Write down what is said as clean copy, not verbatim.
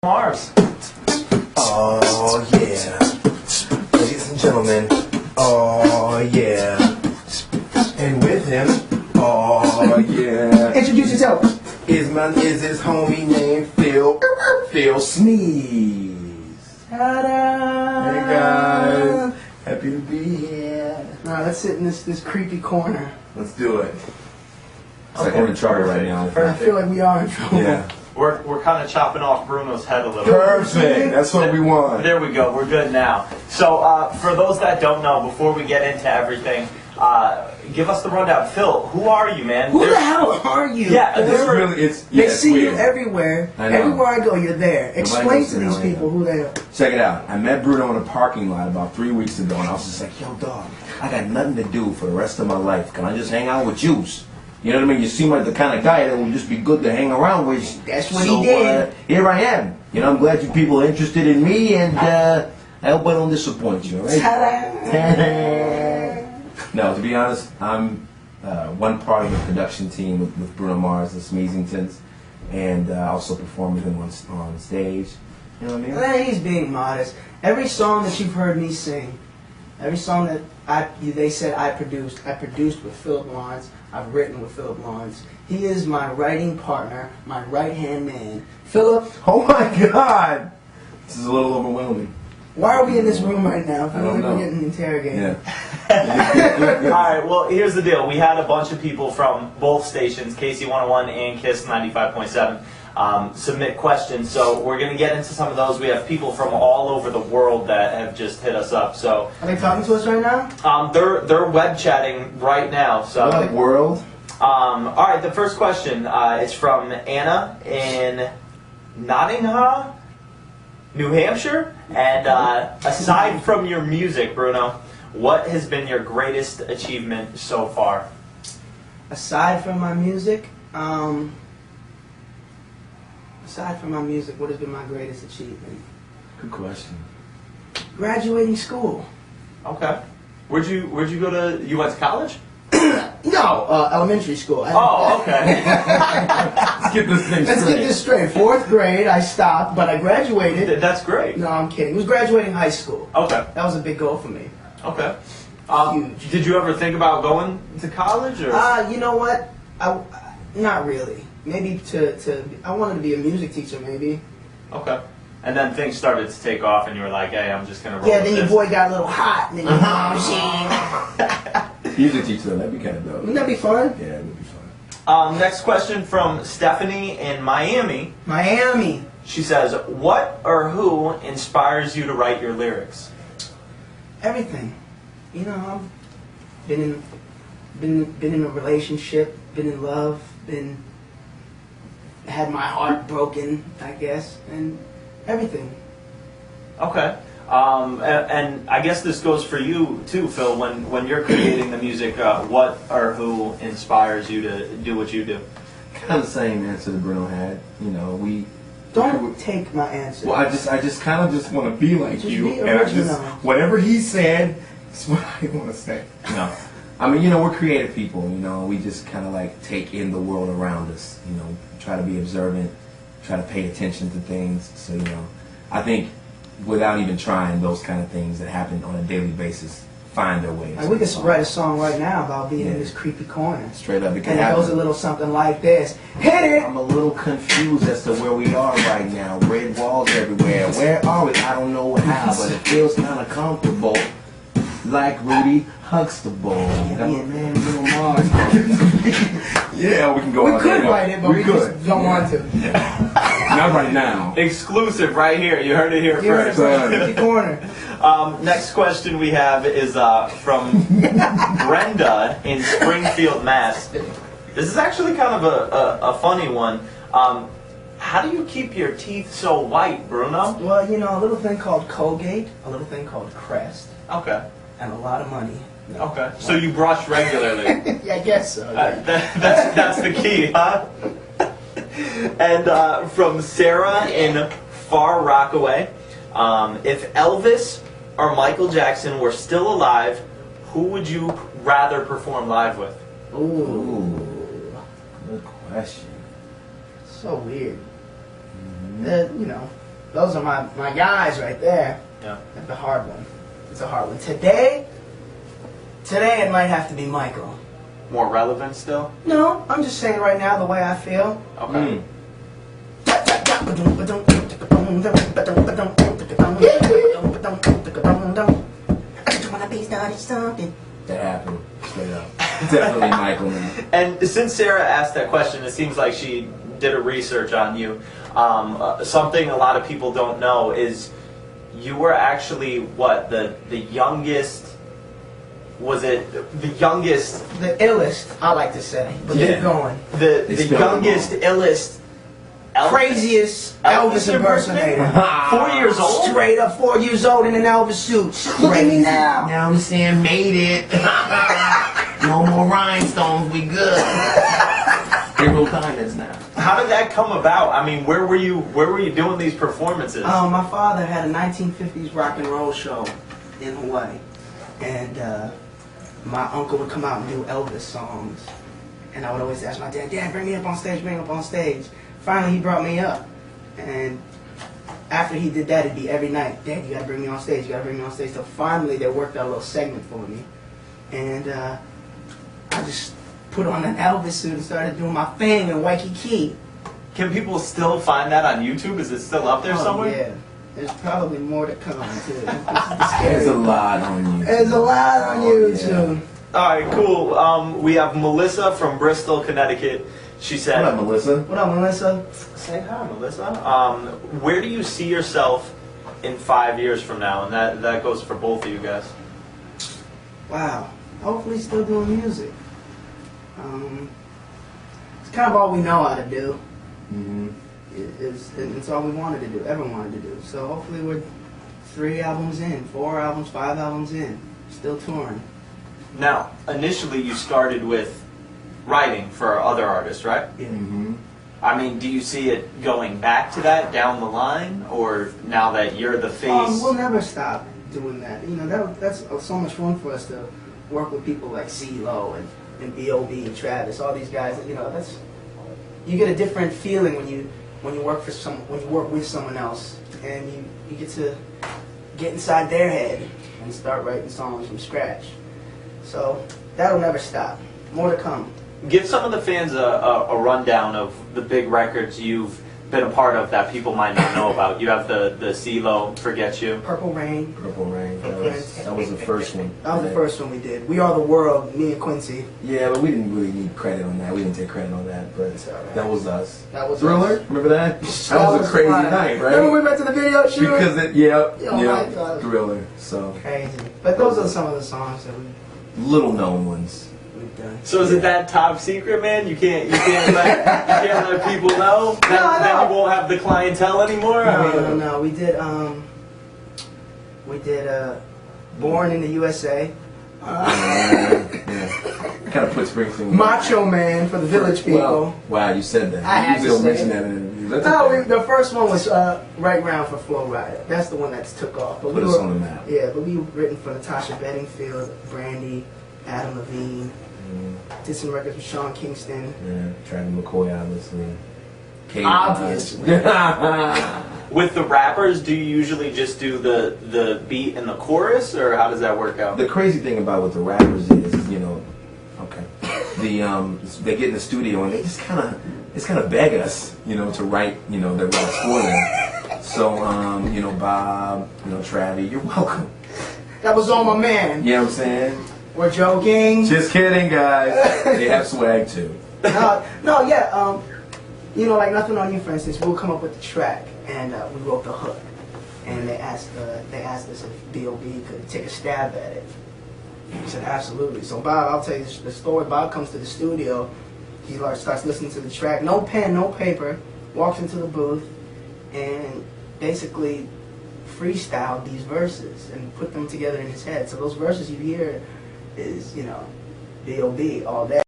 Mars. Oh yeah, ladies and gentlemen. Oh yeah, and with him. Oh yeah. Introduce yourself. Is his homie named Phil Sneeze. Ta-da! Hey guys, happy to be here. Alright, let's sit in this creepy corner. Let's do it. It's like we're in trouble right now. I feel like we are in trouble. Yeah. We're kind of chopping off Bruno's head a little. Perfect. That's what we want. There we go. We're good now. So for those that don't know, before we get into everything, give us the rundown. Phil, who are you, man? Who the hell are you? Yeah, They see you everywhere. I know. Everywhere I go, you're there. Explain goes to these around, people who they are. Check it out. I met Bruno in a parking lot about 3 weeks ago, and I was just like, yo, dog, I got nothing to do for the rest of my life. Can I just hang out with you? You know what I mean? You seem like the kind of guy that would just be good to hang around with. That's what he did. Here I am. You know, I'm glad you people are interested in me, and I hope I don't disappoint you, all right? Ta-da! No, to be honest, I'm one part of the production team with Bruno Mars, the Smeezingtons, and I also perform with him on stage. You know what I mean? Well, he's being modest. Every song that you've heard me sing, every song that they said I produced with Philip Lawrence. I've written with Philip Lawrence. He is my writing partner, my right-hand man. Philip, Oh my God! This is a little overwhelming. why are we in this room right now? I I feel don't like know. we're getting interrogated. Yeah. All right. Well, here's the deal. We had a bunch of people from both stations, KC 101 and KISS 95.7, submit questions. So we're going to get into some of those. We have people from all over the world that have just hit us up. So Are they talking to us right now? they're web chatting right now. So What up, world? all right. The first question is from Anna in Nottingham, New Hampshire. And aside from your music, Bruno, what has been your greatest achievement so far? Aside from my music, what has been my greatest achievement? Good question. Graduating school. Okay. Where'd you go to? You went to college? No, elementary school. Oh, okay. Let's get this thing Let's get this straight. 4th grade, I stopped, but I graduated. That's great. No, I'm kidding. It was graduating high school. Okay. That was a big goal for me. Okay. Huge. Did you ever think about going to college? Or? You know what? Not really. Maybe I wanted to be a music teacher, maybe. Okay. And then things started to take off, and you were like, "Hey, I'm just gonna roll Yeah, with then your this." boy got a little hot, and then you know what I'm saying? Music teacher, that'd be kind of dope. Wouldn't that be fun? Yeah, it would be fun. Next question from Stephanie in Miami. Miami. She says, "What or who inspires you to write your lyrics?" Everything. You know, I've been in a relationship, been in love, had my heart broken, I guess, and everything. Okay. And I guess this goes for you too, Phil. When you're creating the music, what or who inspires you to do what you do? Kind of the same answer that Bruno had. You know, we. Don't take my answer. Well, I just kind of just want to be like Just you, be and I original. just whatever he said, it's what I want to say. No, I mean, you know, we're creative people. You know, we just kind of like take in the world around us. You know, try to be observant, try to pay attention to things. So you know, I think without even trying, those kind of things that happen on a daily basis find their way. Like we could write a song right now about being in this creepy corner. Straight up, it can And it happen. goes a little something like this. Hit it! I'm a little confused as to where we are right now. Red walls everywhere. Where are we? I don't know how, but it feels kind of comfortable. Like Rudy Huxtable. Yeah, Man, Bruno Mars. Yeah, we can go We out could there. write it, but we just don't want to. Not right now. Exclusive right here. You heard it here You heard it first. from the creepy corner. Next question we have is from Brenda in Springfield, Mass. This is actually kind of a funny one. How do you keep your teeth so white, Bruno? Well, you know, a little thing called Colgate, a little thing called Crest, Okay. and a lot of money. Okay. So you brush regularly. Yeah, I guess so. That's the key, huh? And from Sarah in Far Rockaway, if Elvis or Michael Jackson were still alive, who would you rather perform live with? Ooh, good question. So weird. You know, those are my guys right there. Yeah. That's a hard one. It's a hard one. Today it might have to be Michael. More relevant still? No, I'm just saying right now the way I feel. Okay. That happened. Straight up. Definitely Michael, man. And since Sarah asked that question, it seems like she did a research on you. Something a lot of people don't know is you were actually what the youngest. Was it the youngest? The illest, I like to say. But Yeah. keep going. The youngest, illest, Craziest Elvis impersonator. 4 years old. Straight up 4 years old in an Elvis suit. Look at me now. Now I'm saying made it. No more rhinestones, we good. Real diamonds now. How did that come about? I mean, where were you doing these performances? My father had a 1950s rock and roll show in Hawaii, and my uncle would come out and do Elvis songs, and I would always ask my dad, "Dad, bring me up on stage, bring me up on stage." Finally, he brought me up, and after he did that, it'd be every night, "Dad, you gotta bring me on stage, you gotta bring me on stage." So finally, they worked out a little segment for me, and I just put on an Elvis suit and started doing my thing in Waikiki. Can people still find that on YouTube? Is it still up there somewhere? Yeah, there's probably more to come too. This is the There's scary a lot on YouTube. There's a lot on Oh, YouTube. All right, cool. We have Melissa from Bristol, Connecticut. She What said, up, Melissa? What up, Melissa? "Say hi, Melissa. Where do you see yourself in 5 years from now?" And that goes for both of you guys. Wow. Hopefully still doing music. It's kind of all we know how to do. Mm-hmm. It's all we wanted to do, ever wanted to do. So hopefully we're 3 albums in, 4 albums, 5 albums in, still touring. Now, initially you started with writing for other artists, right? Yeah. Mm-hmm. I mean, do you see it going back to that down the line, or now that you're the face? We'll never stop doing that. You know, that's so much fun for us to work with people like CeeLo and B.O.B. and Travis, all these guys. You know, you get a different feeling when you work with someone else, and you get to get inside their head and start writing songs from scratch. So that'll never stop. More to come. Give some of the fans a rundown of the big records you've been a part of that people might not know about. You have the CeeLo, Forget You. Purple Rain. Purple Rain. That was the first one. That was the first one we did. We Are the World, me and Quincy. Yeah, but we didn't really need credit on that. We didn't take credit on that, but It's all right. that was us. That was Thriller. us. Remember that? That was a crazy fun. night, right? Remember we went to the video shoot? Because Oh my yeah, God. Thriller. So Crazy. But those are some of the songs that little known ones. we've done. So is it that top secret, man? You can't let people know? Then you won't have the clientele anymore? No. We did Born in the USA. Kind of puts Springsteen. Macho Man for the Village People. Well, wow, you said that. I had You to usually don't say mention it. that in interviews. That's No, okay. the first one was Right Round for Flow Rider. That's the one that took off. But Put us on the map. Yeah, but we written for Natasha Bedingfield, Brandy, Adam Levine. Did some records with Sean Kingston. Yeah, Travis McCoy, obviously. Kate Obviously. With the rappers, do you usually just do the beat and the chorus, or how does that work out? The crazy thing about what the rappers is, you know, okay, they get in the studio and they just kind of beg us, you know, to write, you know, their raps for them. So, you know, Bob, you know, Travi, you're welcome. That was all my man. You know what I'm saying? We're joking. Just kidding, guys. They have swag too. Yeah. You know, like Nothing on You, for instance, we'll come up with the track and we wrote the hook, and they asked us if B.O.B. could take a stab at it. We said absolutely. So Bob, I'll tell you the story. Bob comes to the studio, he starts listening to the track, no pen, no paper, walks into the booth, and basically freestyled these verses and put them together in his head. So those verses you hear is, you know, B.O.B. all day.